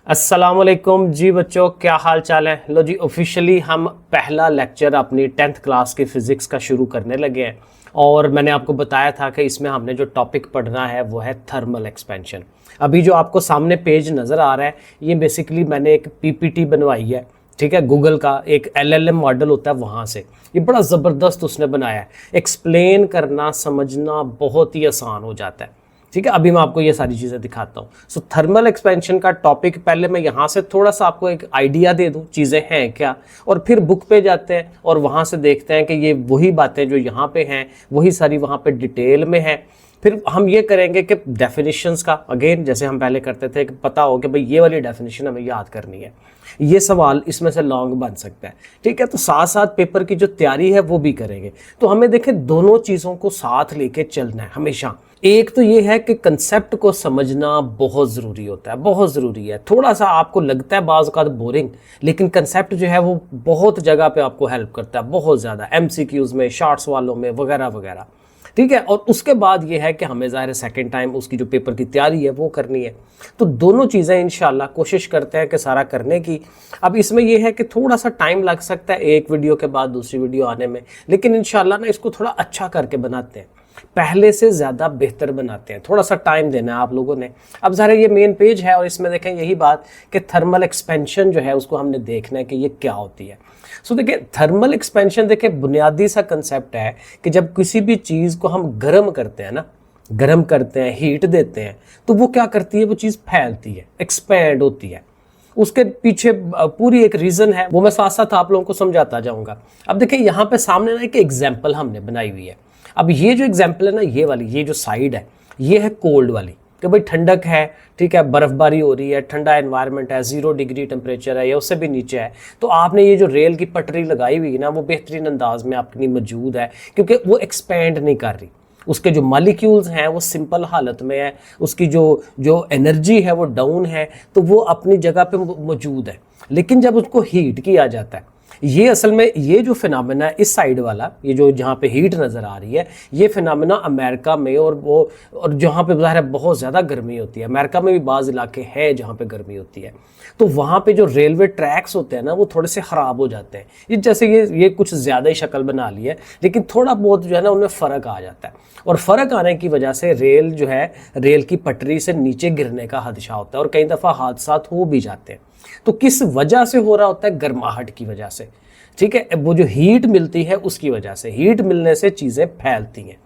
अस्सलाम वालेकुम जी बच्चों, क्या हाल चाल है। लो जी, ऑफिशियली हम पहला लेक्चर अपनी 10th क्लास की फ़िज़िक्स का शुरू करने लगे हैं। और मैंने आपको बताया था कि इसमें हमने जो टॉपिक पढ़ना है वो है थर्मल एक्सपेंशन। अभी जो आपको सामने पेज नज़र आ रहा है, ये बेसिकली मैंने एक पीपीटी बनवाई है, ठीक है। गूगल का एक एलएलएम मॉडल होता है, वहाँ से ये बड़ा ज़बरदस्त उसने बनाया है। एक्सप्लेन करना समझना बहुत ही आसान हो जाता है, ठीक है। अभी मैं आपको ये सारी चीज़ें दिखाता हूँ। सो थर्मल एक्सपेंशन का टॉपिक पहले मैं यहाँ से थोड़ा सा आपको एक आइडिया दे दूँ चीज़ें हैं क्या, और फिर बुक पे जाते हैं और वहाँ से देखते हैं कि ये वही बातें जो यहाँ पे हैं वही सारी वहाँ पे डिटेल में है। फिर हम ये करेंगे कि डेफिनेशंस का अगेन जैसे हम पहले करते थे कि पता हो कि भाई ये वाली डेफिनेशन हमें याद करनी है, ये सवाल इसमें से लॉन्ग बन सकता है, ठीक है। तो साथ साथ पेपर की जो तैयारी है वो भी करेंगे। तो हमें देखें दोनों चीज़ों को साथ लेके चलना है हमेशा। एक तो ये है कि कंसेप्ट को समझना बहुत ज़रूरी होता है, बहुत ज़रूरी है। थोड़ा सा आपको लगता है बाज़ औक़ात बोरिंग, लेकिन कंसेप्ट जो है वो बहुत जगह पे आपको हेल्प करता है, बहुत ज़्यादा एमसीक्यूज़ में, शॉर्ट्स वालों में वगैरह वगैरह, ठीक है। और उसके बाद ये है कि हमें ज़ाहिर है सेकेंड टाइम उसकी जो पेपर की तैयारी है वो करनी है। तो दोनों चीज़ें इंशाल्लाह कोशिश करते हैं कि सारा करने की। अब इसमें यह है कि थोड़ा सा टाइम लग सकता है एक वीडियो के बाद दूसरी वीडियो आने में, लेकिन इंशाल्लाह ना इसको थोड़ा अच्छा करके बनाते हैं, पहले से ज़्यादा बेहतर बनाते हैं। थोड़ा सा टाइम देना है आप लोगों ने। अब ज़रा ये मेन पेज है और इसमें देखें यही बात कि थर्मल एक्सपेंशन जो है उसको हमने देखना है कि ये क्या होती है। सो देखिए थर्मल एक्सपेंशन देखिए बुनियादी सा कंसेप्ट है कि जब किसी भी चीज़ को हम गर्म करते हैं ना, गर्म करते हैं, हीट देते हैं, तो वो क्या करती है, वो चीज़ फैलती है, एक्सपैंड होती है। उसके पीछे पूरी एक रीज़न है, वो मैं साथ साथ आप लोगों को समझाता जाऊंगा। अब देखिए यहाँ पे सामने ना एक एग्जाम्पल हमने बनाई हुई है। अब ये जो एग्जाम्पल है ना, ये वाली, ये जो साइड है, ये है कोल्ड वाली, कि भाई ठंडक है, ठीक है, बर्फबारी हो रही है, ठंडा एनवायरनमेंट है, 0 डिग्री टेम्परेचर है या उससे भी नीचे है। तो आपने ये जो रेल की पटरी लगाई हुई है ना, वो बेहतरीन अंदाज में आपकी मौजूद है, क्योंकि वो एक्सपेंड नहीं कर रही। उसके जो मॉलिक्यूल्स हैं वो सिंपल हालत में है, उसकी जो जो एनर्जी है वो डाउन है, तो वो अपनी जगह पे मौजूद है। लेकिन जब उसको हीट किया जाता है, ये असल में ये जो फिनोमेना है इस साइड वाला, ये जो जहाँ पे हीट नज़र आ रही है, ये फिनोमेना अमेरिका में और जहाँ पे ज़ाहिर है बहुत ज़्यादा गर्मी होती है, अमेरिका में भी बाज़ इलाके हैं जहाँ पे गर्मी होती है, तो वहाँ पे जो रेलवे ट्रैक्स होते हैं ना वो थोड़े से ख़राब हो जाते हैं। ये जैसे ये कुछ ज़्यादा ही शक्ल बना ली है, लेकिन थोड़ा बहुत जो है ना उनमें फ़र्क आ जाता है, और फ़र्क आने की वजह से रेल जो है, रेल की पटरी से नीचे गिरने का खदशा होता है और कई दफ़ा हादसा हो भी जाते हैं। तो किस वजह से हो रहा होता है, गर्माहट की वजह से, ठीक है। वो जो हीट मिलती है उसकी वजह से, हीट मिलने से चीज़ें फैलती हैं,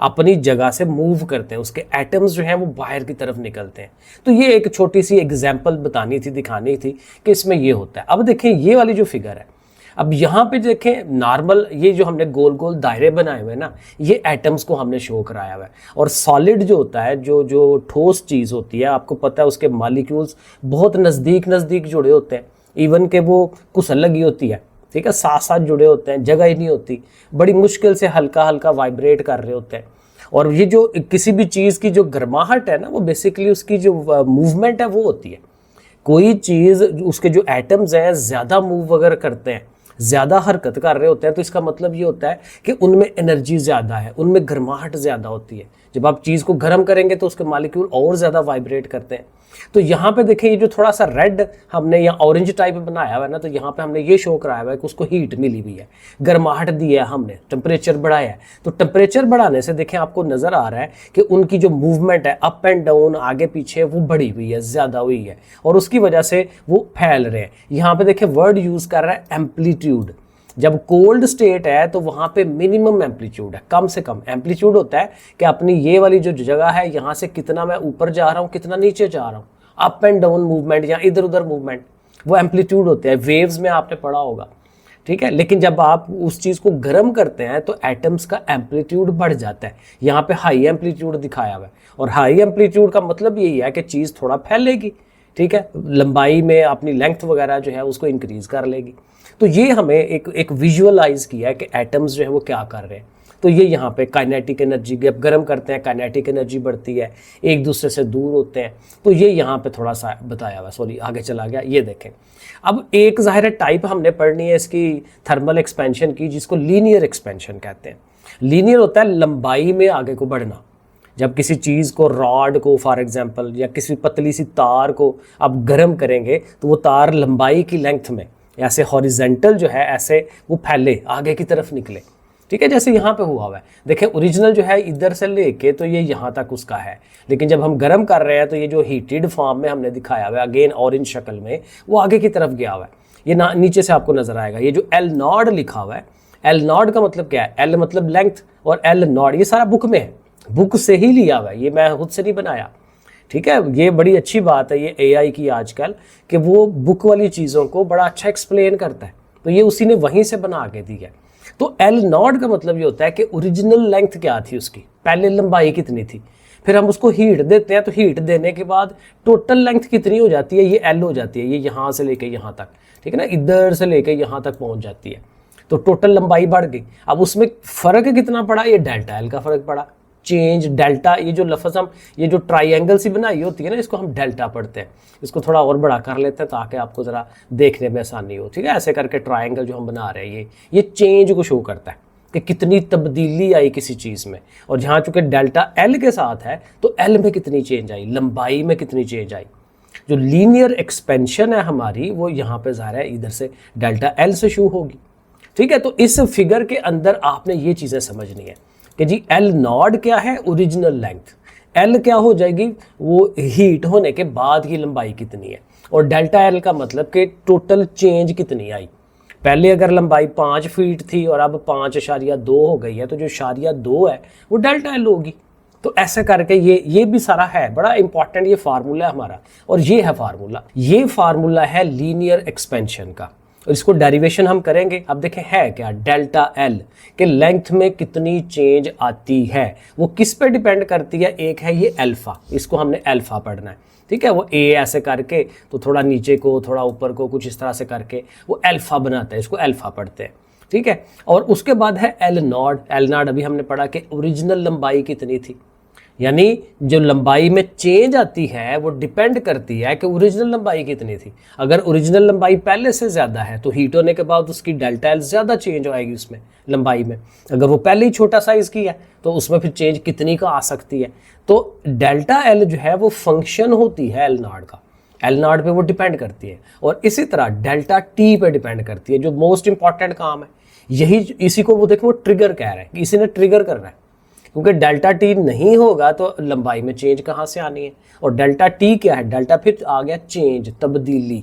अपनी जगह से मूव करते हैं, उसके एटम्स जो हैं वो बाहर की तरफ निकलते हैं। तो ये एक छोटी सी एग्जांपल बतानी थी, दिखानी थी कि इसमें ये होता है। अब देखें ये वाली जो फिगर है, अब यहाँ पे देखें नॉर्मल, ये जो हमने गोल गोल दायरे बनाए हुए हैं ना, ये एटम्स को हमने शो कराया हुआ है। और सॉलिड जो होता है, जो जो ठोस चीज़ होती है, आपको पता है उसके मॉलिक्यूल्स बहुत नज़दीक नज़दीक जुड़े होते हैं, इवन के वो कुछ अलग ही होती है, ठीक है, साथ साथ जुड़े होते हैं, जगह ही नहीं होती, बड़ी मुश्किल से हल्का हल्का वाइब्रेट कर रहे होते हैं। और ये जो किसी भी चीज़ की जो गर्माहट है ना, वो बेसिकली उसकी जो मूवमेंट है वो होती है। कोई चीज़, उसके जो एटम्स हैं ज़्यादा मूव अगर करते हैं, ज़्यादा हरकत कर रहे होते हैं, तो इसका मतलब ये होता है कि उनमें एनर्जी ज़्यादा है, उनमें गर्माहट ज़्यादा होती है। जब आप चीज़ को गर्म करेंगे तो उसके मॉलिक्यूल और ज़्यादा वाइब्रेट करते हैं। तो यहाँ पे देखें, ये जो थोड़ा सा रेड हमने या ऑरेंज टाइप बनाया हुआ है ना, तो यहाँ पे हमने ये शो कराया हुआ है कि उसको हीट मिली हुई है, गर्माहट दी है हमने, टेम्परेचर बढ़ाया है। तो टेम्परेचर बढ़ाने से देखें आपको नज़र आ रहा है कि उनकी जो मूवमेंट है अप एंड डाउन, आगे पीछे, वो बढ़ी हुई है, ज़्यादा हुई है, और उसकी वजह से वो फैल रहे हैं। यहाँ पे देखें वर्ड यूज़ कर रहा है एम्पलीट्यूड। जब कोल्ड स्टेट है तो वहाँ पे मिनिमम एम्पलीट्यूड है, कम से कम एम्पलीट्यूड होता है कि अपनी ये वाली जो जगह है यहाँ से कितना मैं ऊपर जा रहा हूँ, कितना नीचे जा रहा हूँ, अप एंड डाउन मूवमेंट या इधर उधर मूवमेंट, वो एम्पलीट्यूड होते हैं। वेव्स में आपने पढ़ा होगा, ठीक है। लेकिन जब आप उस चीज़ को गर्म करते हैं तो एटम्स का एम्पलीट्यूड बढ़ जाता है। यहाँ पे हाई एम्पलीट्यूड दिखाया हुआ है, और हाई एम्पलीट्यूड का मतलब यही है कि चीज़ थोड़ा फैलेगी, ठीक है, लंबाई में अपनी लेंथ वगैरह जो है उसको इंक्रीज कर लेगी। तो ये हमें एक विजुअलाइज किया है कि एटम्स जो है वो क्या कर रहे हैं। तो ये यहाँ पे काइनेटिक एनर्जी, जब गर्म करते हैं काइनेटिक एनर्जी बढ़ती है, एक दूसरे से दूर होते हैं। तो ये यहाँ पे थोड़ा सा बताया हुआ, सॉरी आगे चला गया। ये देखें, अब एक ज़ाहिर टाइप हमने पढ़नी है इसकी थर्मल एक्सपेंशन की, जिसको लीनियर एक्सपेंशन कहते हैं। लीनियर होता है लंबाई में आगे को बढ़ना, जब किसी चीज़ को, रॉड को फॉर एग्जांपल, या किसी पतली सी तार को आप गर्म करेंगे तो वो तार लंबाई की लेंथ में ऐसे हॉरिजेंटल जो है ऐसे वो फैले, आगे की तरफ निकले। ठीक है, जैसे यहाँ पे हुआ है, देखिए ओरिजिनल जो है इधर से लेके तो ये यहाँ तक उसका है, लेकिन जब हम गर्म कर रहे हैं तो ये जो हीटेड फॉर्म में हमने दिखाया हुआ है अगेन ऑरेंज शक्ल में, वो आगे की तरफ गया हुआ है। ये नीचे से आपको नजर आएगा, ये जो एल नॉड लिखा हुआ है, एल नॉड का मतलब क्या है, एल मतलब लेंथ और एल नॉड, ये सारा बुक में है, बुक से ही लिया हुआ है, ये मैं खुद से नहीं बनाया। ठीक है, ये बड़ी अच्छी बात है ये एआई की आजकल, कि वो बुक वाली चीज़ों को बड़ा अच्छा एक्सप्लेन करता है, तो ये उसी ने वहीं से बना के दी है। तो एल नॉट का मतलब ये होता है कि ओरिजिनल लेंथ क्या थी उसकी, पहले लंबाई कितनी थी, फिर हम उसको हीट देते हैं, तो हीट देने के बाद टोटल लेंथ कितनी हो जाती है, ये एल हो जाती है, ये यहाँ से लेके यहाँ तक, ठीक है ना, इधर से लेके यहाँ तक पहुँच जाती है, तो टोटल लंबाई बढ़ गई। अब उसमें फ़र्क कितना पड़ा, ये डेल्टा एल का फ़र्क पड़ा, चेंज डेल्टा, ये जो लफ्ज़ हम, ये जो ट्राइंगल सी बनाई होती है ना, इसको हम डेल्टा पढ़ते हैं, इसको थोड़ा और बड़ा कर लेते हैं ताकि आपको ज़रा देखने में आसानी हो। ठीक है, ऐसे करके ट्राइंगल जो हम बना रहे हैं ये चेंज को शो करता है कि कितनी तब्दीली आई किसी चीज़ में, और जहाँ चूँकि डेल्टा एल के साथ है तो एल में कितनी चेंज आई, लंबाई में कितनी चेंज आई। जो लीनियर एक्सपेंशन है हमारी वो यहाँ पे ज़ाहिर है इधर से डेल्टा एल से शुरू होगी। ठीक है, तो इस फिगर के अंदर आपने ये चीज़ें समझनी है कि जी एल नॉड क्या है, ओरिजिनल लेंथ, एल क्या हो जाएगी, वो हीट होने के बाद की लंबाई कितनी है, और डेल्टा एल का मतलब कि टोटल चेंज कितनी आई। पहले अगर लंबाई 5 फीट थी और अब 5.2 हो गई है, तो जो 0.2 है वो डेल्टा एल होगी। तो ऐसे करके ये भी सारा है, बड़ा इंपॉर्टेंट ये फार्मूला है हमारा, और ये है फार्मूला, ये फार्मूला है लीनियर एक्सपेंशन का, और इसको डेरिवेशन हम करेंगे। अब देखें है क्या, डेल्टा एल के लेंथ में कितनी चेंज आती है, वो किस पे डिपेंड करती है, एक है ये अल्फा, इसको हमने अल्फा पढ़ना है। ठीक है, वो ए ऐसे करके तो थोड़ा नीचे को थोड़ा ऊपर को कुछ इस तरह से करके वो अल्फा बनाता है, इसको अल्फा पढ़ते हैं। ठीक है, और उसके बाद है एल नॉट, एल नॉट अभी हमने पढ़ा कि ओरिजिनल लंबाई कितनी थी, यानी जो लंबाई में चेंज आती है वो डिपेंड करती है कि ओरिजिनल लंबाई कितनी थी। अगर ओरिजिनल लंबाई पहले से ज़्यादा है तो हीट होने के बाद उसकी डेल्टा एल ज़्यादा चेंज आएगी उसमें लंबाई में। अगर वो पहले ही छोटा साइज़ की है तो उसमें फिर चेंज कितनी का आ सकती है। तो डेल्टा एल जो है वो फंक्शन होती है एल नॉट का, एल नॉट पे वो डिपेंड करती है, और इसी तरह डेल्टा टी पे डिपेंड करती है, जो मोस्ट इंपॉर्टेंट काम है यही, इसी को वो देखो वो ट्रिगर कह रहे हैं कि इसी ने ट्रिगर करना है, क्योंकि डेल्टा टी नहीं होगा तो लंबाई में चेंज कहाँ से आनी है। और डेल्टा टी क्या है, डेल्टा फिर आ गया चेंज, तब्दीली।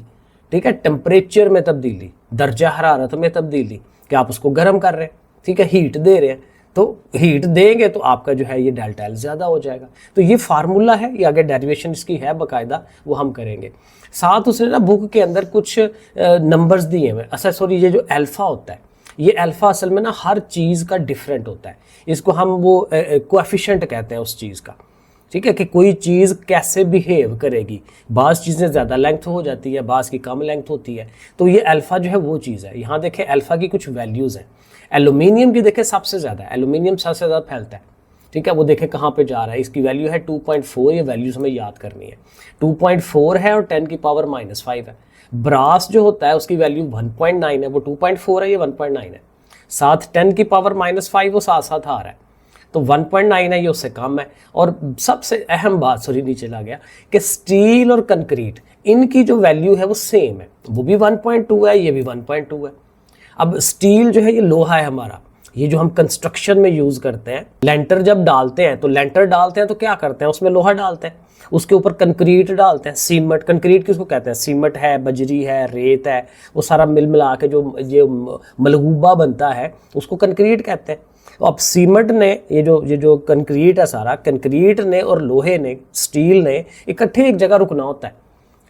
ठीक है, टेम्परेचर में तब्दीली, दर्जा हरारत में तब्दीली, कि आप उसको गर्म कर रहे हैं, ठीक है, हीट दे रहे हैं, तो हीट देंगे तो आपका जो है ये डेल्टा एल ज़्यादा हो जाएगा। तो ये फार्मूला है, ये आगे डेरिवेशन इसकी है बाकायदा, वो हम करेंगे। साथ उसने ना बुक के अंदर कुछ नंबर्स दिए हुए, अच्छा सॉरी, ये जो अल्फ़ा होता है, ये अल्फ़ा असल में ना हर चीज़ का डिफरेंट होता है, इसको हम वो कोएफिशिएंट कहते हैं उस चीज़ का। ठीक है, कि कोई चीज़ कैसे बिहेव करेगी, बाज़ चीज़ें ज़्यादा लेंथ हो जाती है, बाज़ की कम लेंथ होती है, तो ये अल्फ़ा जो है वो चीज़ है। यहाँ देखें अल्फ़ा की कुछ वैल्यूज़ हैं, एलुमिनियम की देखें सबसे ज़्यादा है, एलुमिनियम सबसे ज़्यादा फैलता है। ठीक है, वो देखें कहाँ पे जा रहा है, इसकी वैल्यू है 2.4, ये वैल्यूज़ हमें याद करनी है, 2.4 है और 10 की पावर -5 है। ब्रास जो होता है उसकी वैल्यू 1.9 है, वो 2.4 है, ये 1.9 है, साथ 10 की पावर -5 वो साथ साथ आ रहा है, तो 1.9 है, ये उससे कम है। और सबसे अहम बात, सॉरी नीचे ला गया, कि स्टील और कंक्रीट इनकी जो वैल्यू है वो सेम है, वो भी 1.2 है, ये भी 1.2 है। अब स्टील जो है ये लोहा है हमारा, ये जो हम कंस्ट्रक्शन में यूज़ करते हैं, लेंटर जब डालते हैं तो लेंटर डालते हैं तो क्या करते हैं, उसमें लोहा डालते हैं, उसके ऊपर कंक्रीट डालते हैं, सीमेंट, कंक्रीट किसको कहते हैं, सीमेंट है, बजरी है, रेत है, वो सारा मिल मिला के जो ये मलगूबा बनता है उसको कंक्रीट कहते हैं। अब सीमेंट ने ये जो कंक्रीट है सारा, कंक्रीट ने और लोहे ने, स्टील ने इकट्ठे एक जगह रुकना होता है,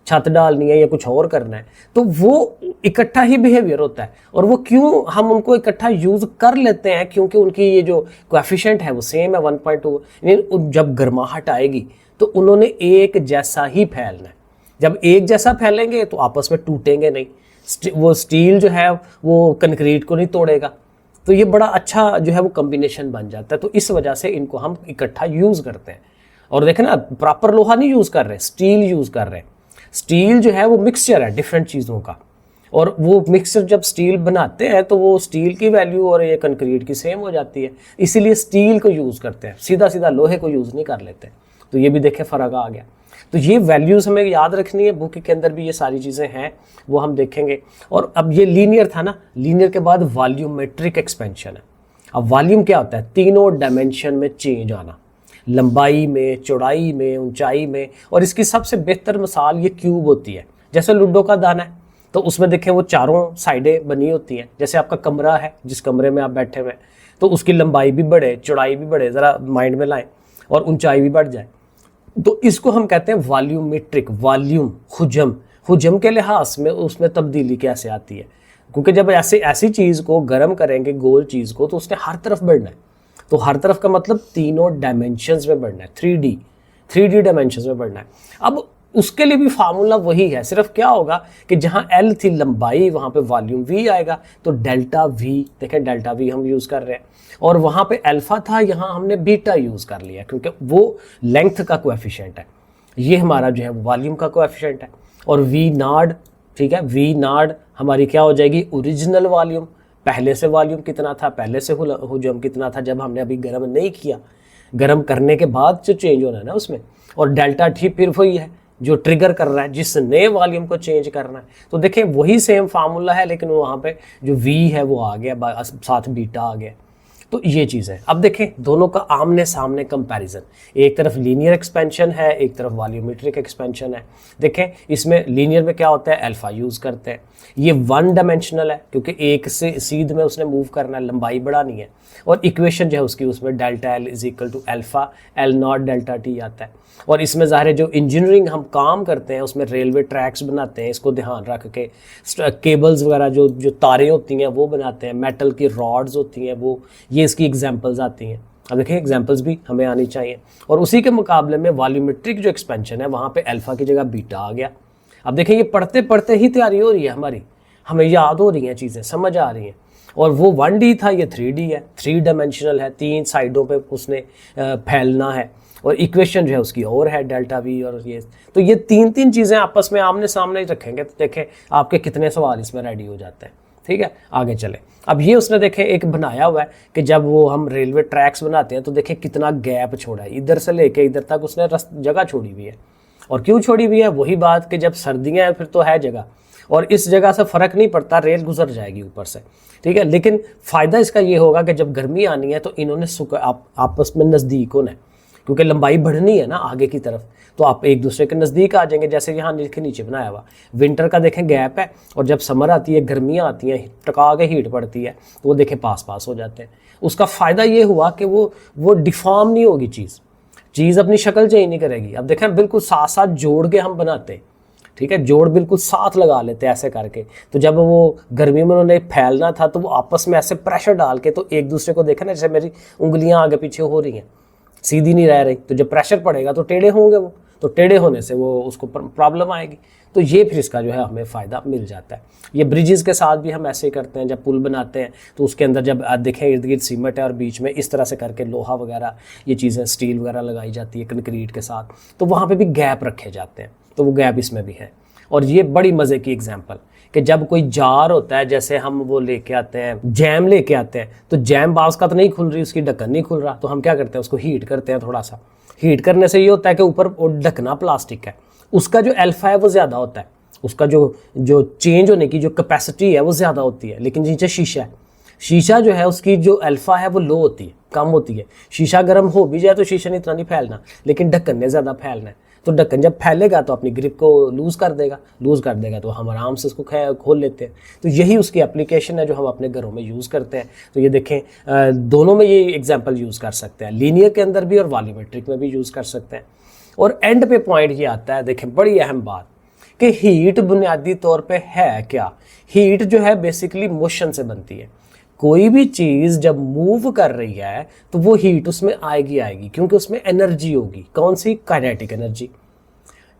छत डालनी है या कुछ और करना है, तो वो इकट्ठा ही बिहेवियर होता है। और वो क्यों हम उनको इकट्ठा यूज़ कर लेते हैं, क्योंकि उनकी ये जो कोएफिशिएंट है वो सेम है 1.2, यानी जब गर्माहट आएगी तो उन्होंने एक जैसा ही फैलना है। जब एक जैसा फैलेंगे तो आपस में टूटेंगे नहीं, वो स्टील जो है वो कंक्रीट को नहीं तोड़ेगा, तो ये बड़ा अच्छा जो है वो कॉम्बिनेशन बन जाता है। तो इस वजह से इनको हम इकट्ठा यूज़ करते हैं। और देखें ना, प्रॉपर लोहा नहीं यूज़ कर रहे, स्टील यूज़ कर रहे हैं। स्टील जो है वो मिक्सचर है डिफरेंट चीज़ों का, और वो मिक्सचर जब स्टील बनाते हैं तो वो स्टील की वैल्यू और ये कंक्रीट की सेम हो जाती है, इसीलिए स्टील को यूज़ करते हैं, सीधा सीधा लोहे को यूज़ नहीं कर लेते। तो ये भी देखें फ़र्क आ गया। तो ये वैल्यूज़ हमें याद रखनी है, बुक के अंदर भी ये सारी चीज़ें हैं, वो हम देखेंगे। और अब ये लीनियर था ना, लीनियर के बाद वॉल्यूमेट्रिक एक्सपेंशन है। अब वॉल्यूम क्या होता है? तीनों डायमेंशन में चेंज आना, लंबाई में, चौड़ाई में, ऊंचाई में। और इसकी सबसे बेहतर मिसाल ये क्यूब होती है। जैसे लूडो का दाना है तो उसमें देखें वो चारों साइडें बनी होती हैं। जैसे आपका कमरा है, जिस कमरे में आप बैठे हुए हैं, तो उसकी लंबाई भी बढ़े, चौड़ाई भी बढ़े, ज़रा माइंड में लाएं, और ऊंचाई भी बढ़ जाए। तो इसको हम कहते हैं वॉल्यूमेट्रिक। वॉल्यूम, हुजम, हुजम के लिहाज में उसमें तब्दीली कैसे आती है, क्योंकि जब ऐसी चीज़ को गर्म करेंगे, गोल चीज़ को, तो उसने हर तरफ बढ़ना है। तो हर तरफ का मतलब तीनों डायमेंशंस में बढ़ना है, 3D डायमेंशंस में बढ़ना है। अब उसके लिए भी फार्मूला वही है, सिर्फ क्या होगा कि जहाँ L थी लंबाई, वहाँ पे वॉल्यूम V आएगा, तो डेल्टा V, देखें डेल्टा V हम यूज़ कर रहे हैं, और वहाँ पे अल्फा था, यहाँ हमने बीटा यूज़ कर लिया, क्योंकि वो लेंथ का कोएफिशिएंट है, ये हमारा जो है वॉल्यूम का कोएफिशिएंट है। और V नॉट, ठीक है, V नॉट हमारी क्या हो जाएगी? ओरिजिनल वॉल्यूम, पहले से वॉल्यूम कितना था, पहले से हुजम कितना था, जब हमने अभी गर्म नहीं किया, गर्म करने के बाद जो चेंज होना है ना उसमें। और डेल्टा T फिर वही है जो ट्रिगर कर रहा है, जिस नए वॉल्यूम को चेंज करना है। तो देखें वही सेम फार्मूला है, लेकिन वहाँ पे जो V है वो आ गया, साथ बीटा आ गया। तो ये चीज़ है। अब देखें दोनों का आमने सामने कंपैरिजन, एक तरफ लीनियर एक्सपेंशन है, एक तरफ वॉल्यूमेट्रिक एक्सपेंशन है। देखें इसमें लीनियर में क्या होता है? अल्फा यूज़ करते हैं। ये वन डायमेंशनल है, क्योंकि एक से सीध में उसने मूव करना है, लंबाई बढ़ानी है। और इक्वेशन जो है उसकी, उसमें delta L is equal to alpha L not delta T आता है। और इसमें ज़ाहिर है जो इंजीनियरिंग हम काम करते हैं, उसमें रेलवे ट्रैक्स बनाते हैं, इसको ध्यान रख के केबल्स वगैरह जो तारें होती हैं वो बनाते हैं, मेटल की रॉड्स होती हैं वो, ये इसकी एग्जांपल्स आती हैं। अब देखें एग्जांपल्स भी हमें आनी चाहिए। और उसी के मुकाबले में वॉल्यूमेट्रिक जो एक्सपेंशन है, वहाँ पे अल्फा की जगह बीटा आ गया। अब देखें ये पढ़ते पढ़ते ही तैयारी हो रही है हमारी, हमें याद हो रही हैं चीज़ें, समझ आ रही हैं। और वो 1D था, ये 3D है, 3 डायमेंशनल है, 3 साइडों पे उसने फैलना है। और इक्वेशन जो है उसकी और है डेल्टा V और ये। तो ये तीन चीज़ें आपस में आमने सामने रखेंगे तो देखें आपके कितने सवाल इसमें रेडी हो जाते हैं। ठीक है, आगे चले। अब ये उसने देखें एक बनाया हुआ है कि जब वो हम रेलवे ट्रैक्स बनाते हैं तो देखें कितना गैप छोड़ा है, इधर से लेके इधर तक उसने जगह छोड़ी हुई है। और क्यों छोड़ी हुई है? वही बात कि जब सर्दियाँ हैं फिर तो है जगह, और इस जगह से फ़र्क नहीं पड़ता, रेल गुजर जाएगी ऊपर से। ठीक है, लेकिन फ़ायदा इसका ये होगा कि जब गर्मी आनी है तो इन्होंने आपस में नज़दीक होना है, क्योंकि लंबाई बढ़नी है ना आगे की तरफ, तो आप एक दूसरे के नज़दीक आ जाएंगे। जैसे यहाँ नीचे बनाया हुआ विंटर का देखें गैप है, और जब समर आती है, गर्मियाँ आती हैं, टका के हीट पड़ती है, तो वो देखें पास हो जाते हैं। उसका फ़ायदा ये हुआ कि वो डिफॉर्म नहीं होगी, चीज़ अपनी शक्ल चेंज नहीं करेगी। अब देखें बिल्कुल साथ साथ जोड़ के हम बनाते हैं, ठीक है, जोड़ बिल्कुल साथ लगा लेते हैं ऐसे करके। तो जब वो गर्मी में उन्होंने फैलना था तो वो आपस में ऐसे प्रेशर डाल के, तो एक दूसरे को देखा ना, जैसे मेरी उंगलियां आगे पीछे हो रही हैं, सीधी नहीं रह रही, तो जब प्रेशर पड़ेगा तो टेढ़े होंगे वो, तो टेढ़े होने से वो उसको प्रॉब्लम आएगी। तो ये फिर इसका जो है हमें फ़ायदा मिल जाता है। ये ब्रिजेस के साथ भी हम ऐसे ही करते हैं, जब पुल बनाते हैं तो उसके अंदर जब देखें इर्द गिर्द सीमेंट है और बीच में इस तरह से करके लोहा वगैरह, ये चीज़ें स्टील वगैरह लगाई जाती है कंक्रीट के साथ, तो वहाँ पे भी गैप रखे जाते हैं। तो वो गैप इसमें भी है। और ये बड़ी मज़े की एग्जांपल कि जब कोई जार होता है, जैसे हम वो लेके आते हैं, जैम लेके आते हैं, तो जैम बाज़ का तो नहीं खुल रही, उसकी ढक्कन नहीं खुल रहा, तो हम क्या करते हैं, उसको हीट करते हैं। थोड़ा सा हीट करने से ये होता है कि ऊपर वो ढकना प्लास्टिक है, उसका जो अल्फा है वो ज़्यादा होता है, उसका जो चेंज होने की जो कैपेसिटी है वो ज़्यादा होती है। लेकिन नीचे शीशा है, शीशा जो है उसकी जो अल्फा है वो लो होती है, कम होती है। शीशा गर्म हो भी जाए तो शीशा ने इतना नहीं फैलना, लेकिन ढक्कन ने ज़्यादा फैलना है। तो ढक्कन जब फैलेगा तो अपनी ग्रिप को लूज़ कर देगा तो हम आराम से इसको खोल लेते हैं। तो यही उसकी एप्लीकेशन है जो हम अपने घरों में यूज़ करते हैं। तो ये देखें दोनों में ये एग्जांपल यूज़ कर सकते हैं, लीनियर के अंदर भी और वॉल्यूमेट्रिक में भी यूज़ कर सकते हैं। और एंड पे पॉइंट ये आता है, देखें बड़ी अहम बात, कि हीट बुनियादी तौर पे है क्या। हीट जो है बेसिकली मोशन से बनती है। कोई भी चीज़ जब मूव कर रही है तो वो हीट उसमें आएगी, क्योंकि उसमें एनर्जी होगी। कौन सी? Kinetic energy.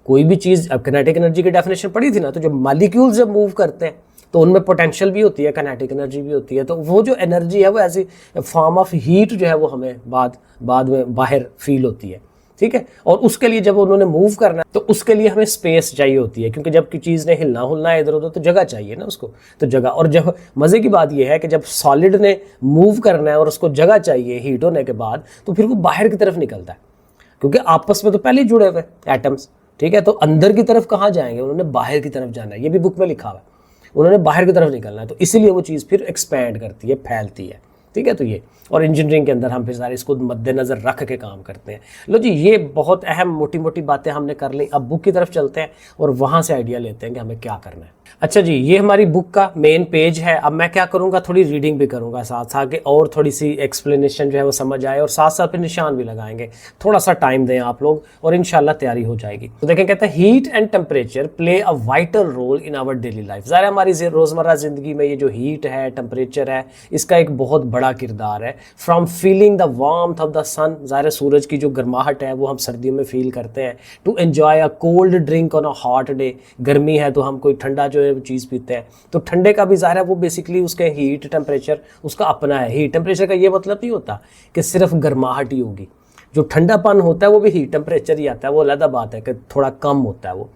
कोई भी चीज़, अब काइनेटिक एनर्जी की डेफिनेशन पढ़ी थी ना, तो जब मॉलिक्यूल्स जब मूव करते हैं तो उनमें पोटेंशियल भी होती है, काइनेटिक एनर्जी भी होती है। तो वो जो एनर्जी है वो ऐसी फॉर्म ऑफ हीट जो है वो हमें बाद में बाहर फील होती है। ठीक है। और उसके लिए जब उन्होंने मूव करना है तो उसके लिए हमें स्पेस चाहिए होती है, क्योंकि जब की चीज़ ने हिलना हुलना है इधर उधर तो जगह चाहिए ना उसको, तो जगह। और जब मज़े की बात यह है कि जब सॉलिड ने मूव करना है और उसको जगह चाहिए हीट होने के बाद, तो फिर वो बाहर की तरफ निकलता है, क्योंकि आपस में तो पहले ही जुड़े हुए एटम्स, ठीक है। तो अंदर की तरफ कहाँ जाएंगे, उन्होंने बाहर की तरफ जाना है, ये भी बुक में लिखा हुआ है, उन्होंने बाहर की तरफ निकलना है, तो इसीलिए वो चीज़ फिर एक्सपैंड करती है, फैलती है, ठीक है। तो ये, और इंजीनियरिंग के अंदर हम फिर सारे इसको मद्देनजर रख के काम करते हैं। लो जी, ये बहुत अहम मोटी मोटी बातें हमने कर ली। अब बुक की तरफ चलते हैं और वहाँ से आइडिया लेते हैं कि हमें क्या करना है। अच्छा जी, ये हमारी बुक का मेन पेज है। अब मैं क्या करूँगा, थोड़ी रीडिंग भी करूँगा साथ साथ के, और थोड़ी सी एक्सप्लेनेशन जो है वो समझ आए, और साथ साथ फिर निशान भी लगाएंगे। थोड़ा सा टाइम दें आप लोग और इंशाल्लाह तैयारी हो जाएगी। तो देखें, कहते हैं heat and temperature play a vital role in our daily life. ज़ाहिर हमारी रोज़मर्रा ज़िंदगी में ये जो हीट है, टेम्परेचर है, इसका एक बहुत बड़ा किरदार है। From feeling the warmth of the sun, ज़ाहिर सूरज की जो गर्माहट है वो हम सर्दियों में फील करते हैं, to enjoy a cold drink on a hot day, गर्मी है तो हम कोई ठंडा जो है वो चीज़ पीते हैं, तो ठंडे का भी ज़ाहिर है वो बेसिकली उसके हीट टेम्परेचर उसका अपना है। हीट टेम्परेचर का ये मतलब नहीं होता कि सिर्फ गर्माहट ही होगी, जो ठंडापन होता है वो भी हीट टेम्परेचर ही आता है, वो अलग बात है कि थोड़ा कम होता है वो।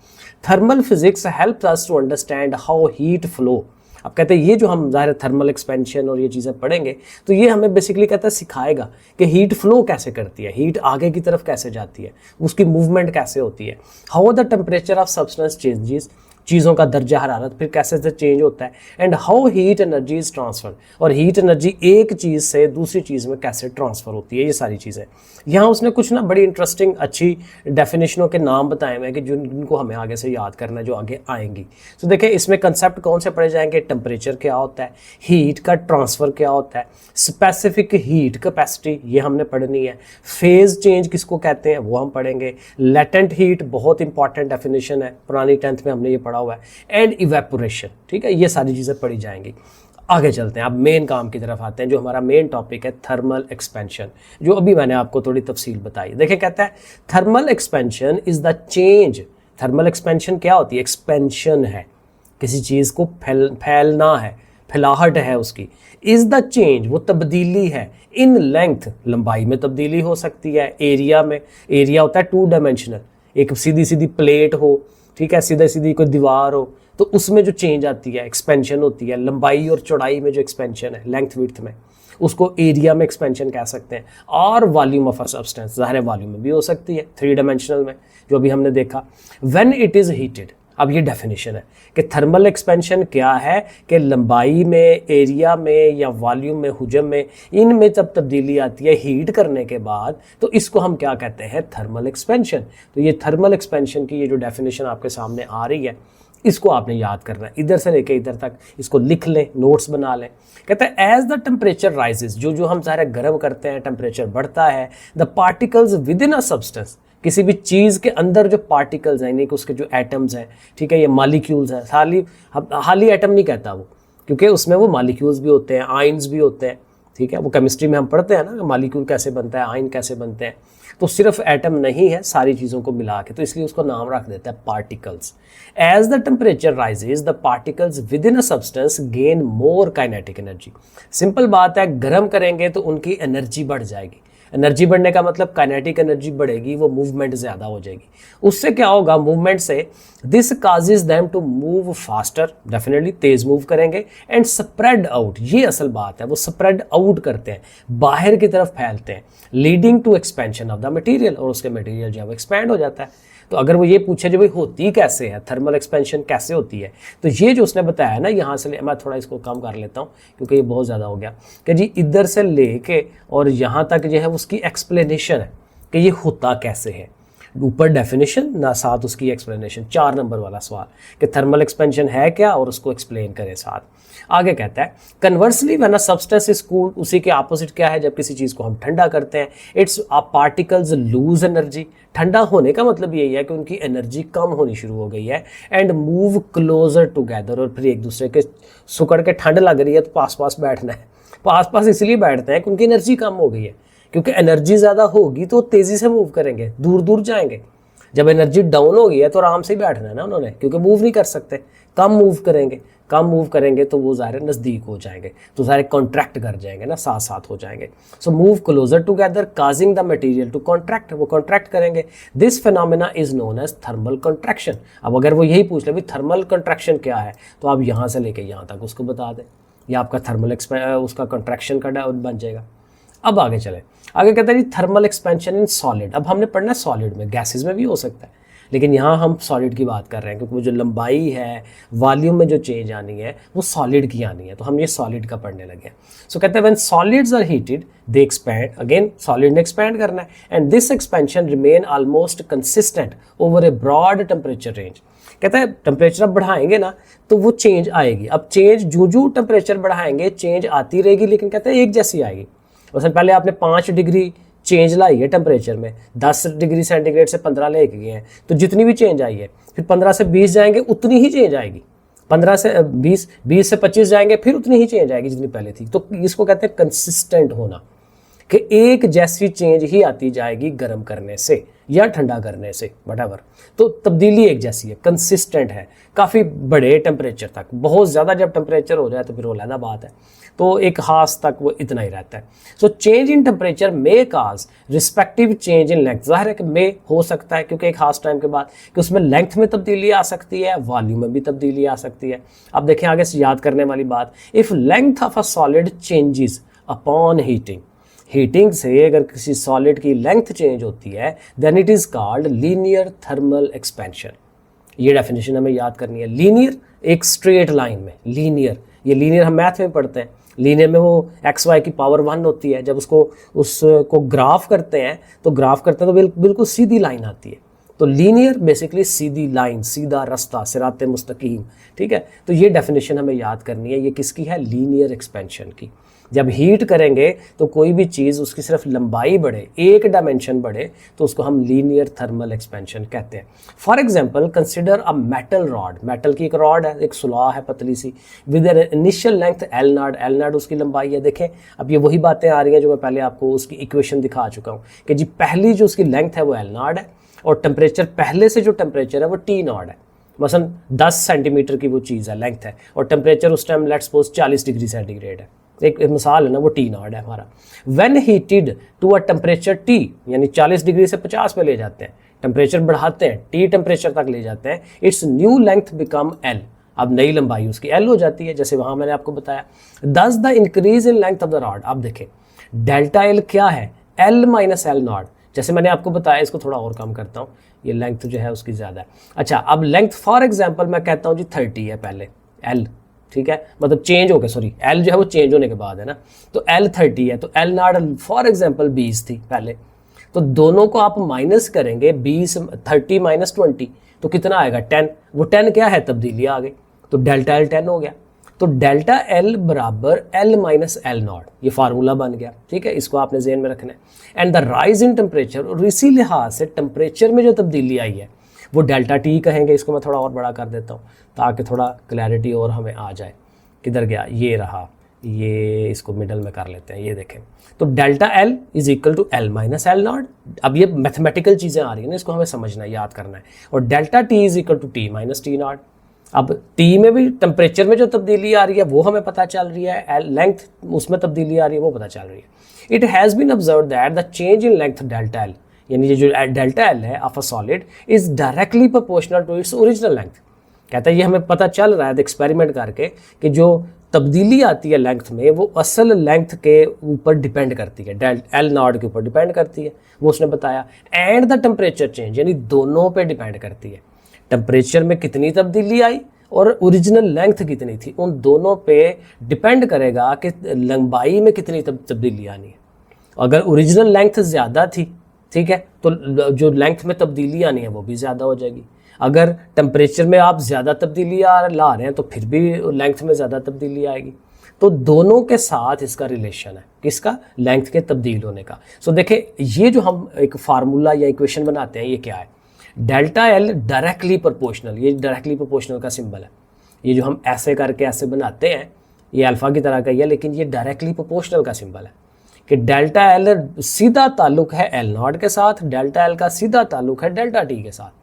Thermal physics helps us to understand how heat flow. अब कहते हैं ये जो हम ज़ाहिर थर्मल एक्सपेंशन और ये चीज़ें पढ़ेंगे तो ये हमें बेसिकली कहता है सिखाएगा कि हीट फ्लो कैसे करती है, हीट आगे की तरफ कैसे जाती है, उसकी मूवमेंट कैसे होती है, how the temperature of substance changes, चीज़ों का दर्जा हरारत फिर कैसे से चेंज होता है, and how heat energy is transfer, और हीट एनर्जी एक चीज़ से दूसरी चीज़ में कैसे ट्रांसफ़र होती है, ये सारी चीज़ें। यहाँ उसने कुछ ना बड़ी इंटरेस्टिंग अच्छी डेफिनेशनों के नाम बताए हुए हैं कि जिनको हमें आगे से याद करना है, जो आगे आएंगी। तो देखें, इसमें कंसेप्ट कौन से पढ़े जाएंगे, टेम्परेचर क्या होता है, हीट का ट्रांसफ़र क्या होता है, स्पेसिफिक हीट कैपेसिटी ये हमने पढ़नी है, फेज़ चेंज किसको कहते हैं वो हम पढ़ेंगे, लेटेंट हीट बहुत इंपॉर्टेंट डेफिनेशन है, पुरानी 10th में हमने ये पढ़ा हुआ है, एंड इवेपोरेशन, ठीक है। ये सारी चीज़ें पढ़ी जाएंगी। आगे चलते हैं, अब मेन काम की तरफ आते हैं, जो हमारा मेन टॉपिक है थर्मल एक्सपेंशन, जो अभी मैंने आपको थोड़ी तफसील बताई। देखिए, कहता है thermal expansion is the change. Thermal expansion क्या होती है, एक्सपेंशन है, किसी चीज़ को फैलना है, फैलाहट है उसकी। इज द चेंज, वो तब्दीली है, इन लेंथ, लंबाई में तब्दीली हो सकती है, एरिया में, एरिया होता है 2 डायमेंशनल, एक सीधी सीधी प्लेट हो, ठीक है, सीधा सीधी कोई दीवार हो, तो उसमें जो चेंज आती है एक्सपेंशन होती है। लंबाई और चौड़ाई में जो एक्सपेंशन है, लेंथ विड्थ में, उसको एरिया में एक्सपेंशन कह सकते हैं। और वॉल्यूम ऑफ अ सब्सटेंस, ज़ाहिर है वॉल्यूम में भी हो सकती है 3 डायमेंशनल में, जो अभी हमने देखा। व्हेन इट इज़ हीटेड, अब ये डेफिनेशन है कि थर्मल एक्सपेंशन क्या है, कि लंबाई में, एरिया में या वॉल्यूम में, हुजम में, इनमें जब तब्दीली आती है हीट करने के बाद, तो इसको हम क्या कहते हैं, थर्मल एक्सपेंशन। तो ये थर्मल एक्सपेंशन की ये जो डेफिनेशन आपके सामने आ रही है, इसको आपने याद करना है, इधर से लेके इधर तक इसको लिख लें, नोट्स बना लें। कहते हैं एज द टेम्परेचर राइजेस, जो हम सारे गर्म करते हैं, टेम्परेचर बढ़ता है, the particles within a substance, किसी भी चीज़ के अंदर जो पार्टिकल्स हैं, यानी कि उसके जो एटम्स हैं, ठीक है, ये मॉलिक्यूल्स हैं, हाली एटम नहीं कहता वो, क्योंकि उसमें वो मॉलिक्यूल्स भी होते हैं, आयन्स भी होते हैं, ठीक है, वो केमिस्ट्री में हम पढ़ते हैं ना, मॉलिक्यूल कैसे बनता है, आयन कैसे बनते हैं, तो सिर्फ एटम नहीं है, सारी चीज़ों को मिला के, तो इसलिए उसको नाम रख देता है particles. As the temperature rises, the particles within a substance gain more kinetic energy. Simple बात है, गर्म करेंगे तो उनकी एनर्जी बढ़ जाएगी, एनर्जी बढ़ने का मतलब काइनेटिक एनर्जी बढ़ेगी, वो मूवमेंट ज़्यादा हो जाएगी। उससे क्या होगा, मूवमेंट से this causes them to move faster, definitely तेज़ मूव करेंगे, एंड स्प्रेड आउट, ये असल बात है, वो स्प्रेड आउट करते हैं, बाहर की तरफ फैलते हैं, leading to expansion of the material, और उसके मटेरियल जो है वो एक्सपैंड हो जाता है। तो अगर वो ये पूछे जो भाई होती कैसे है, थर्मल एक्सपेंशन कैसे होती है, तो ये जो उसने बताया ना, यहाँ से मैं थोड़ा इसको कम कर लेता हूँ क्योंकि ये बहुत ज़्यादा हो गया, कि जी इधर से लेके और यहाँ तक जो है उसकी एक्सप्लेनेशन है कि ये होता कैसे है। ऊपर डेफिनेशन ना, साथ उसकी एक्सप्लेनेशन, 4 नंबर वाला सवाल कि थर्मल एक्सपेंशन है क्या, और उसको एक्सप्लेन करें साथ। आगे कहता है conversely when a substance is cooled, उसी के ऑपोजिट क्या है, जब किसी चीज़ को हम ठंडा करते हैं, इट्स पार्टिकल्स लूज एनर्जी, ठंडा होने का मतलब यही है कि उनकी एनर्जी कम होनी शुरू हो गई है, एंड मूव क्लोजर टुगेदर, और फिर एक दूसरे के सुकड़ के ठंड लग रही है तो पास पास बैठना है, पास पास इसलिए बैठते हैं कि उनकी एनर्जी कम हो गई है, क्योंकि एनर्जी ज़्यादा होगी तो तेज़ी से मूव करेंगे, दूर दूर जाएंगे, जब एनर्जी डाउन हो गई है तो आराम से ही बैठना है ना उन्होंने, क्योंकि मूव नहीं कर सकते। कम मूव करेंगे तो वो ज़ाहिर नज़दीक हो जाएंगे, तो सारे कॉन्ट्रैक्ट कर जाएंगे ना, साथ साथ हो जाएंगे। So move closer together causing the material to contract, वो कॉन्ट्रैक्ट करेंगे। This phenomena is known as thermal contraction. अब अगर वो यही पूछ ले भाई थर्मल कॉन्ट्रैक्शन क्या है, तो आप यहाँ से लेके यहाँ तक उसको बता दें, या आपका थर्मल उसका कॉन्ट्रैक्शन का बन जाएगा। अब आगे चले, आगे कहते हैं जी थर्मल एक्सपेंशन इन सॉलिड। अब हमने पढ़ना है सॉलिड में, गैसेज में भी हो सकता है, लेकिन यहाँ हम सॉलिड की बात कर रहे हैं, क्योंकि वो जो लंबाई है, वॉल्यूम में जो चेंज आनी है वो सॉलिड की आनी है, तो हम ये सॉलिड का पढ़ने लगे हैं। सो कहते हैं when solids are heated they expand, again solid ने एक्सपैंड करना है, and this expansion remain almost consistent over a broad temperature range. कहता है टेम्परेचर अब बढ़ाएंगे ना तो वो चेंज आएगी। अब चेंज जो टेम्परेचर बढ़ाएंगे चेंज आती रहेगी, लेकिन कहते हैं एक जैसी आएगी। वैसे पहले आपने 5 डिग्री चेंज लाई है टेम्परेचर में, 10 डिग्री सेंटीग्रेड से 15 लेके गए हैं, तो जितनी भी चेंज आई है, फिर 15 से 20 जाएंगे उतनी ही चेंज आएगी, 15 से 20, 20 से 25 जाएंगे फिर उतनी ही चेंज आएगी जितनी पहले थी। तो इसको कहते हैं कंसिस्टेंट होना, कि एक जैसी चेंज ही आती जाएगी गर्म करने से या ठंडा करने से, व्हाटएवर। तो तब्दीली एक जैसी है, कंसिस्टेंट है, काफ़ी बड़े टेम्परेचर तक। बहुत ज़्यादा जब टेम्परेचर हो जाए तो फिर वो अलग बात है, तो एक खास तक वो इतना ही रहता है। So change in temperature may cause respective change in length. ज़ाहिर है कि मे हो सकता है, क्योंकि एक खास टाइम के बाद कि उसमें लेंथ में तब्दीली आ सकती है, वॉल्यूम में भी तब्दीली आ सकती है। अब देखें आगे से याद करने वाली बात, if length of a solid changes upon heating, heating से अगर किसी सॉलिड की लेंथ चेंज होती है, then it is called linear thermal expansion. ये डेफिनेशन हमें याद करनी है। लीनियर एक स्ट्रेट लाइन में, लीनियर, ये लीनियर हम मैथ में पढ़ते हैं। लीनियर में वो एक्स वाई की पावर 1 होती है, जब उसको ग्राफ करते हैं तो बिल्कुल सीधी लाइन आती है। तो लीनियर बेसिकली सीधी लाइन, सीधा रास्ता, सिराते मुस्तकीम, ठीक है। तो ये डेफिनेशन हमें याद करनी है। ये किसकी है? लीनियर एक्सपेंशन की। जब हीट करेंगे तो कोई भी चीज़ उसकी सिर्फ लंबाई बढ़े, एक डायमेंशन बढ़े, तो उसको हम लीनियर थर्मल एक्सपेंशन कहते हैं। For example consider a metal rod, metal की एक रॉड है, एक सुलाह है पतली सी, with an initial length L nought, L nought उसकी लंबाई है। देखें अब ये वही बातें आ रही हैं जो मैं पहले आपको उसकी इक्वेशन दिखा चुका हूँ कि जी पहली जो उसकी लेंथ है वो एल नॉट है, और टेम्परेचर पहले से जो टेम्परेचर है वो टी नॉट है। मसलन 10 सेंटीमीटर की वो चीज़ है, लेंथ है, और टेम्परेचर उस time let's suppose 40 degree centigrade है। एक मिसाल है ना, वो टी नॉट है हमारा। When heated to a temperature T, यानी 40 डिग्री से 50 पे ले जाते हैं, टेम्परेचर बढ़ाते हैं, टी टेम्परेचर तक ले जाते हैं, it's new length become L. अब नई लंबाई उसकी एल हो जाती है, जैसे वहाँ मैंने आपको बताया। दस the increase in length of the rod. अब देखें डेल्टा एल क्या है? L minus L not. जैसे मैंने आपको बताया, इसको थोड़ा और कम करता हूँ, ये लेंथ जो है उसकी ज़्यादा है। अच्छा, अब लेंथ फॉर एग्जांपल मैं कहता हूँ जी 30 है पहले एल, ठीक है, मतलब चेंज हो गया, सॉरी एल जो है वो चेंज होने के बाद है ना, तो एल 30 है, तो एल नॉट फॉर एग्जांपल 20 थी पहले, तो दोनों को आप माइनस करेंगे, 30 माइनस 20 तो कितना आएगा? 10। वो 10 क्या है? तब्दीली आ गई, तो डेल्टा एल 10 हो गया। तो डेल्टा एल बराबर एल माइनस एल नॉट, ये फार्मूला बन गया, ठीक है, इसको आपने ज़हन में रखना है। And the rise in temperature, और इसी लिहाज से टेम्परेचर में जो तब्दीली आई है वो डेल्टा टी कहेंगे। इसको मैं थोड़ा और बड़ा कर देता हूँ ताकि थोड़ा क्लैरिटी और हमें आ जाए। किधर गया? ये रहा, ये इसको मिडल में कर लेते हैं, ये देखें। तो delta L is equal to L minus L not. अब ये मैथमेटिकल चीज़ें आ रही हैं ना, इसको हमें समझना है, याद करना है। और delta T is equal to T minus T not. अब टी में भी टेम्परेचर में जो तब्दीली आ रही है वो हमें पता चल रही है, लेंथ उसमें तब्दीली आ रही है वो पता चल रही है। It has been observe that the change in length delta L, यानी ये जो डेल्टा एल है of a solid is directly proportional to its original length. कहता है ये हमें पता चल रहा है एक्सपेरिमेंट करके कि जो तब्दीली आती है लेंथ में वो असल लेंथ के ऊपर डिपेंड करती है, एल नॉट के ऊपर डिपेंड करती है, वो उसने बताया। एंड द टेम्परेचर चेंज, यानी दोनों पे डिपेंड करती है, टेम्परेचर में कितनी तब्दीली आई और ओरिजिनल लेंथ कितनी थी, उन दोनों पे डिपेंड करेगा कि लंबाई में कितनी तब्दीली आनी है। अगर ओरिजिनल लेंथ ज़्यादा थी, ठीक है, तो जो लेंथ में तब्दीली आनी है वो भी ज़्यादा हो जाएगी। अगर टेम्परेचर में आप ज़्यादा तब्दीली ला रहे हैं तो फिर भी लेंथ में ज़्यादा तब्दीली आएगी। तो दोनों के साथ इसका रिलेशन है, किसका? लेंथ के तब्दील होने का। सो देखें, ये जो हम एक फार्मूला या इक्वेशन बनाते हैं ये क्या है? डेल्टा एल डायरेक्टली प्रोपोर्शनल, ये डायरेक्टली प्रोपोर्शनल का सिंबल है। ये जो हम ऐसे करके ऐसे बनाते हैं ये अल्फ़ा की तरह का ही है, लेकिन ये डायरेक्टली प्रोपोर्शनल का सिंबल है। कि डेल्टा एल सीधा ताल्लुक है एल नॉट के साथ, डेल्टा एल का सीधा ताल्लुक है डेल्टा टी के साथ।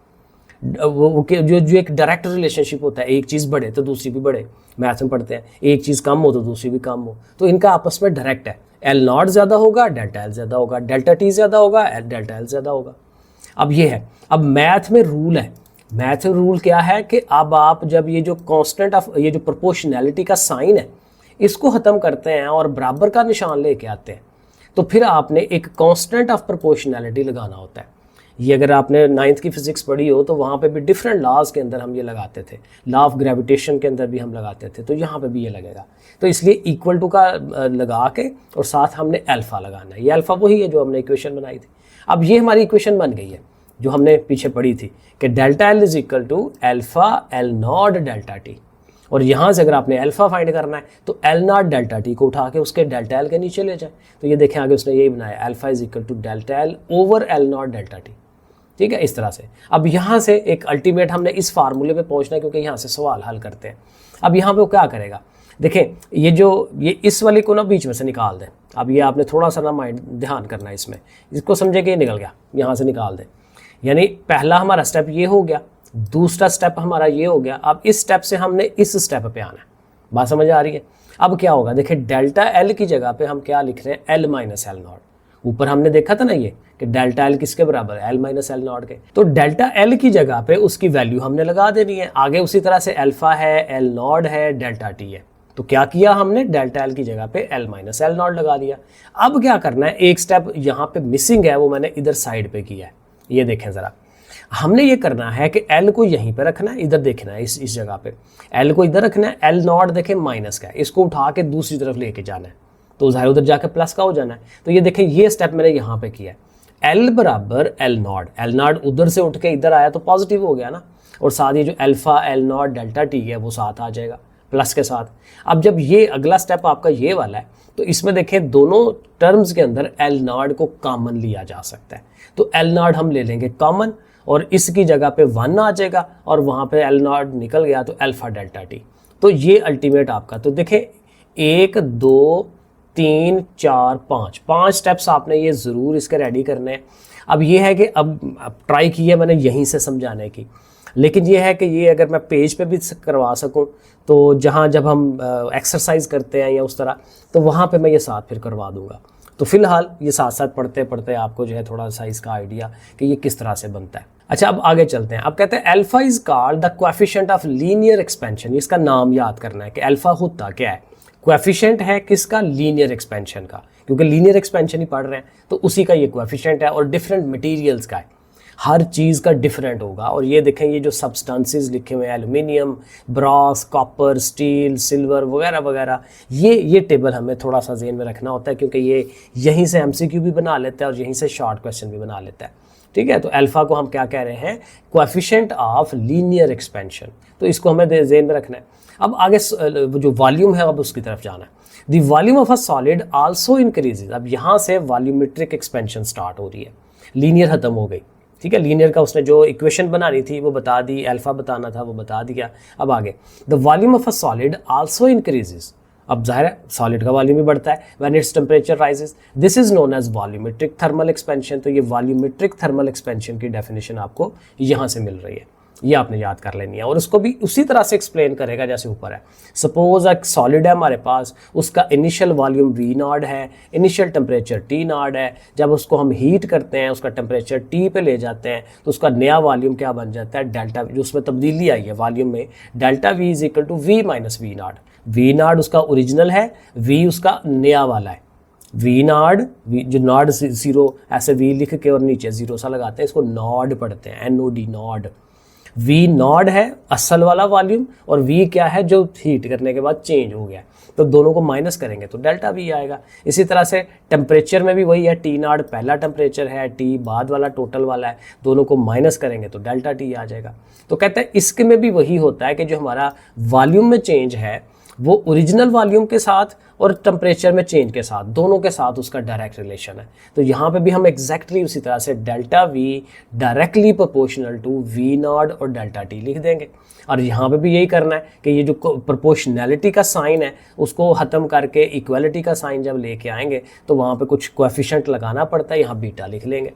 वो जो एक डायरेक्ट रिलेशनशिप होता है, एक चीज़ बढ़े तो दूसरी भी बढ़े, मैथ में पढ़ते हैं, एक चीज़ कम हो तो दूसरी भी कम हो, तो इनका आपस में डायरेक्ट है। एल नॉट ज़्यादा होगा डेल्टा एल ज़्यादा होगा, डेल्टा टी ज़्यादा होगा डेल्टा एल ज़्यादा होगा। अब ये है, अब मैथ में रूल है, मैथ में रूल क्या है कि अब आप जब ये जो कांस्टेंट ऑफ ये जो प्रोपोर्शनैलिटी का साइन है इसको ख़त्म करते हैं और बराबर का निशान लेके आते हैं, तो फिर आपने एक कांस्टेंट ऑफ प्रोपोर्शनैलिटी लगाना होता है। ये अगर आपने 9th की फिजिक्स पढ़ी हो तो वहाँ पे भी डिफरेंट लॉज के अंदर हम ये लगाते थे, लॉ ऑफ ग्रेविटेशन के अंदर भी हम लगाते थे, तो यहाँ पे भी ये लगेगा। तो इसलिए इक्वल टू का लगा के और साथ हमने अल्फ़ा लगाना है। ये अल्फ़ा वही है जो हमने इक्वेशन बनाई थी। अब ये हमारी इक्वेशन बन गई है जो हमने पीछे पढ़ी थी कि delta L is equal to alpha L not delta T, और यहाँ से अगर आपने अल्फ़ा फाइंड करना है तो एल नॉट डेल्टा टी को उठा के उसके डेल्टा एल के नीचे ले जाए। तो ये देखें आगे उसने यही बनाया, alpha is equal to delta L over L not delta T. ठीक है, इस तरह से। अब यहाँ से एक अल्टीमेट हमने इस फार्मूले पे पहुँचना है क्योंकि यहाँ से सवाल हल करते हैं। अब यहाँ पे वो क्या करेगा, देखें ये इस वाले को ना बीच में से निकाल दें। अब ये आपने थोड़ा सा ना माइंड ध्यान करना है इसमें, इसको समझे कि ये निकल गया, यहाँ से निकाल दें। यानी पहला हमारा स्टेप ये हो गया, दूसरा स्टेप हमारा ये हो गया। अब इस स्टेप से हमने इस स्टेप पे आना है। बात समझ आ रही है? अब क्या होगा, देखिए डेल्टा एल की जगह पे हम क्या लिख रहे हैं, एल माइनस एल नॉट। ऊपर हमने देखा था ना ये कि डेल्टा एल किसके बराबर है, एल माइनस एल नॉट के। तो डेल्टा एल की जगह पे उसकी वैल्यू हमने लगा देनी है। आगे उसी तरह से अल्फा है, एल नॉट है, डेल्टा टी है। तो क्या किया हमने, डेल्टा एल की जगह पे एल माइनस एल नॉट लगा दिया। अब क्या करना है, एक स्टेप यहाँ पे मिसिंग है, वो मैंने इधर साइड पे किया है। ये देखें ज़रा, हमने ये करना है कि एल को यहीं पे रखना है, इधर देखना है, इस जगह पे एल को इधर रखना है। एल नॉट देखें माइनस का है, इसको उठा के दूसरी तरफ लेके जाना है, तो ज़ाहिर उधर जाके प्लस का हो जाना है। तो ये देखें, ये स्टेप मैंने यहाँ पे किया है। एल बराबर एल नॉट उधर से उठ के इधर आया तो पॉजिटिव हो गया ना, और साथ ही जो alpha L not delta T है वो साथ आ जाएगा प्लस के साथ। अब जब ये अगला स्टेप आपका ये वाला है तो इसमें देखें दोनों टर्म्स के अंदर एल नॉट को कॉमन लिया जा सकता है। तो एल नॉट हम ले लेंगे कॉमन और इसकी जगह पे 1 आ जाएगा और वहाँ पे एल नॉट निकल गया तो अल्फा डेल्टा टी। तो ये अल्टीमेट आपका, तो देखें 1 2 3 4 5 स्टेप्स आपने ये ज़रूर इसके रेडी करने हैं। अब ये है कि अब ट्राई की है मैंने यहीं से समझाने की, लेकिन ये है कि ये अगर मैं पेज पे भी करवा सकूं तो जहाँ जब हम एक्सरसाइज करते हैं या उस तरह, तो वहाँ पे मैं ये साथ फिर करवा दूंगा। तो फिलहाल ये साथ साथ पढ़ते पढ़ते आपको जो है थोड़ा सा इसका आइडिया कि ये किस तरह से बनता है। अच्छा, अब आगे चलते हैं। अब कहते हैं alpha is called the coefficient of linear expansion. इसका नाम याद करना है कि अल्फा होता क्या है। कोएफिशिएंट है किसका, लीनियर एक्सपेंशन का, क्योंकि लीनियर एक्सपेंशन ही पढ़ रहे हैं तो उसी का ये कोएफिशिएंट है। और डिफरेंट मटेरियल्स का है, हर चीज़ का डिफरेंट होगा। और ये देखें, ये जो सब्सटेंसेस लिखे हुए हैं, aluminium, Bros, copper, steel, silver वगैरह वगैरह, ये टेबल हमें थोड़ा सा ज़हन में रखना होता है क्योंकि ये यहीं से एमसीक्यू भी बना लेता है और यहीं से शॉर्ट क्वेश्चन भी बना लेता है। ठीक है, तो अल्फा को हम क्या कह रहे हैं, कोएफिशिएंट ऑफ लीनियर एक्सपेंशन। तो इसको हमें ज़हन में रखना है। अब आगे जो वॉल्यूम है अब उसकी तरफ जाना है। The volume of a solid also increases. अब यहाँ से वॉल्यूमेट्रिक एक्सपेंशन स्टार्ट हो रही है, लीनियर खत्म हो गई। ठीक है, लीनियर का उसने जो इक्वेशन बनानी थी वो बता दी, अल्फा बताना था वो बता दिया। अब आगे, the volume of a solid also increases. अब जाहिर है सॉलिड का वॉल्यूम भी बढ़ता है when its temperature rises. This is known as volumetric thermal expansion. तो ये वॉल्यूमेट्रिक थर्मल एक्सपेंशन की डेफिनेशन आपको यहाँ से मिल रही है, ये आपने याद कर लेनी है। और उसको भी उसी तरह से एक्सप्लेन करेगा जैसे ऊपर है। सपोज एक सॉलिड है हमारे पास, उसका इनिशियल वॉल्यूम V नॉट है, इनिशियल टेम्परेचर T नॉट है। जब उसको हम हीट करते हैं, उसका टेम्परेचर T पे ले जाते हैं तो उसका नया वॉल्यूम क्या बन जाता है, डेल्टा, जो उसमें तब्दीली आई है वॉल्यूम में, delta V is equal to V minus V not. V not उसका ओरिजिनल है, V उसका नया वाला है। V नॉट, जो नॉट जीरो ऐसे V लिख के और नीचे जीरो सा लगाते हैं, इसको नॉड पढ़ते हैं, NOD नॉड। V नॉड है असल वाला वॉल्यूम और V क्या है जो हीट करने के बाद चेंज हो गया, तो दोनों को माइनस करेंगे तो डेल्टा V आएगा। इसी तरह से टेम्परेचर में भी वही है, T नॉट पहला टेम्परेचर है, T बाद वाला टोटल वाला है, दोनों को माइनस करेंगे तो डेल्टा T आ जाएगा। तो कहते हैं इसके में भी वही होता है कि जो हमारा वॉल्यूम में चेंज है वो ओरिजिनल वॉल्यूम के साथ और टेम्परेचर में चेंज के साथ, दोनों के साथ उसका डायरेक्ट रिलेशन है। तो यहाँ पे भी हम एग्जैक्टली उसी तरह से delta V directly proportional to V not और डेल्टा टी लिख देंगे। और यहाँ पे भी यही करना है कि ये जो प्रोपोर्शनैलिटी का साइन है उसको ख़त्म करके इक्वलिटी का साइन जब लेके आएंगे तो वहाँ पे कुछ कोएफिशिएंट लगाना पड़ता है, यहाँ बीटा लिख लेंगे।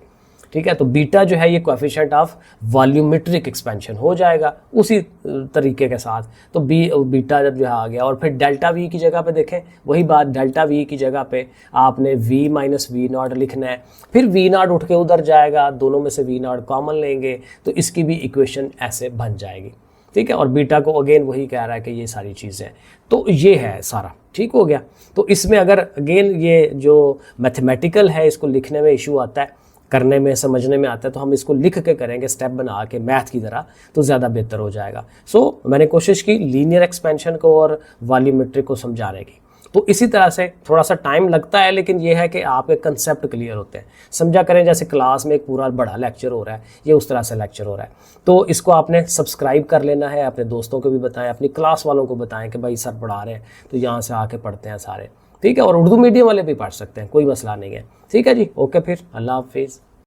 ठीक है, तो बीटा जो है ये कोएफिशिएंट ऑफ वॉल्यूमेट्रिक एक्सपेंशन हो जाएगा उसी तरीके के साथ। तो बीटा जब जो है आ गया, और फिर डेल्टा वी की जगह पे देखें वही बात, डेल्टा वी की जगह पे आपने वी माइनस वी नॉट लिखना है, फिर वी नॉट उठ के उधर जाएगा, दोनों में से वी नॉट कॉमन लेंगे तो इसकी भी इक्वेशन ऐसे बन जाएगी। ठीक है, और बीटा को अगेन वही कह रहा है कि ये सारी चीज़ें, तो ये है सारा। ठीक हो गया। तो इसमें अगर अगेन ये जो मैथमेटिकल है इसको लिखने में इशू आता है, करने में समझने में आता है, तो हम इसको लिख के करेंगे स्टेप बना के मैथ की तरह, तो ज़्यादा बेहतर हो जाएगा। सो मैंने कोशिश की लीनियर एक्सपेंशन को और वॉल्यूमेट्रिक को समझाने की। तो इसी तरह से थोड़ा सा टाइम लगता है, लेकिन ये है कि आपके कंसेप्ट क्लियर होते हैं। समझा करें जैसे क्लास में एक पूरा बड़ा लेक्चर हो रहा है, ये उस तरह से लेक्चर हो रहा है, तो इसको आपने सब्सक्राइब कर लेना है, अपने दोस्तों को भी बताएं, अपनी क्लास वालों को बताएं कि भाई सर पढ़ा रहे हैं तो यहाँ से आके पढ़ते हैं सारे। ठीक है, और उर्दू मीडियम वाले भी पढ़ सकते हैं, कोई मसला नहीं है। ठीक है जी, ओके, फिर अल्लाह हाफिज़।